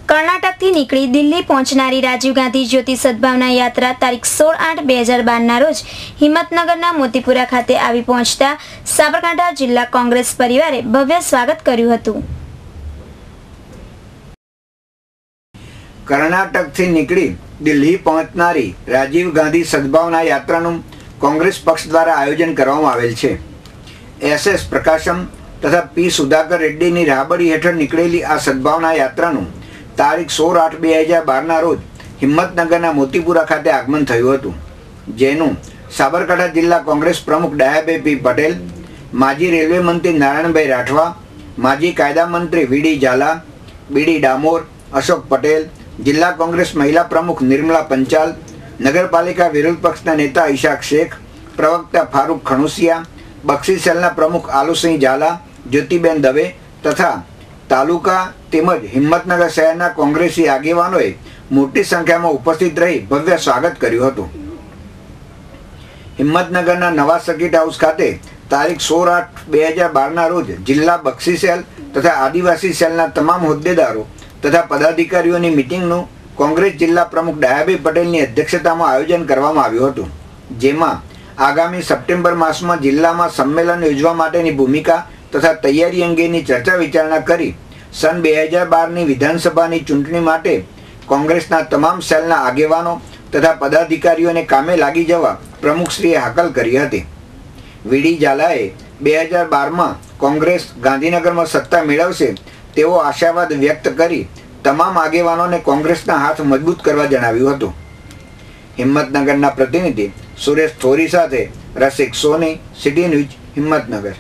કર્ણાટકથી નીકળી દિલ્હી પહોંચનારી રાજીવ ગાંધી જ્યોતિ સદભાવના યાત્રા તારીખ 16/8/2012 રોજ હિંમતનગરના મોતીપુરા ખાતે આવી પહોંચતા સાબરકાંઠા જિલ્લા કોંગ્રેસ પરિવારે ભવ્ય સ્વાગત કર્યું હતું। કર્ણાટકથી નીકળી દિલ્હી પહોંચનારી રાજીવ ગાંધી સદભાવના યાત્રાનું કોંગ્રેસ પક્ષ દ્વારા આયોજન કરવામાં આવેલ છે। SS પ્રકાશમ તથા P સુધાકર રેડ્ડીની રાહબરી હેઠળ નીકળેલી આ સદભાવના યાત્રાનું તારીખ 16/8/2012 રોજ હિંમતનગરના મોતીપુરા ખાતે આગમન થયું હતું, જેનું સાબરકાંઠા જિલ્લા કોંગ્રેસ પ્રમુખ ડાયાભાઈ P પટેલ, માજી રેલવે મંત્રી નારાયણભાઈ રાઠવા, માજી કાયદા મંત્રી VD ઝાલા, BD ડામોર, અશોક પટેલ, જિલ્લા કોંગ્રેસ મહિલા પ્રમુખ નિર્મલા પંચાલ, નગરપાલિકા વિરોધ પક્ષના નેતા ઈશાક શેખ, પ્રવક્તા ફારૂક ખણુસિયા, બક્ષી સેલના પ્રમુખ આલુસિંહ ઝાલા, જ્યોતિબેન દવે તથા તાલુકા તેમજ હિંમતનગર શહેરના કોંગ્રેસી આગેવાનોએ મોટી સંખ્યામાં ઉપસ્થિત રહી ભવ્ય સ્વાગત કર્યું હતું। હિંમતનગરના નવા સર્કિટ હાઉસ ખાતે તારીખ 16/8/2012 રોજ જિલ્લા બક્ષી સેલ તથા આદિવાસી સેલના તમામ હોદ્દેદારો તથા પદાધિકારીઓની મિટિંગનું કોંગ્રેસ જિલ્લા પ્રમુખ ડાયાભાઈ પટેલની અધ્યક્ષતામાં આયોજન કરવામાં આવ્યું હતું, જેમાં આગામી સપ્ટેમ્બર માસમાં જિલ્લામાં સંમેલન યોજવા માટેની ભૂમિકા તથા તૈયારી અંગેની ચર્ચા વિચારણા કરી સન 2012ની વિધાનસભાની ચૂંટણી માટે કોંગ્રેસના તમામ સેલના આગેવાનો તથા પદાધિકારીઓને કામે લાગી જવા પ્રમુખશ્રીએ હાકલ કરી હતી। VD ઝાલાએ 2012માં કોંગ્રેસ ગાંધીનગરમાં સત્તા મેળવશે તેવો આશાવાદ વ્યક્ત કરી તમામ આગેવાનોને કોંગ્રેસના હાથ મજબૂત કરવા જણાવ્યું હતું। હિંમતનગરના પ્રતિનિધિ સુરેશ થોરી સાથે રસિક સોની, સિટી ન્યૂઝ, હિંમતનગર।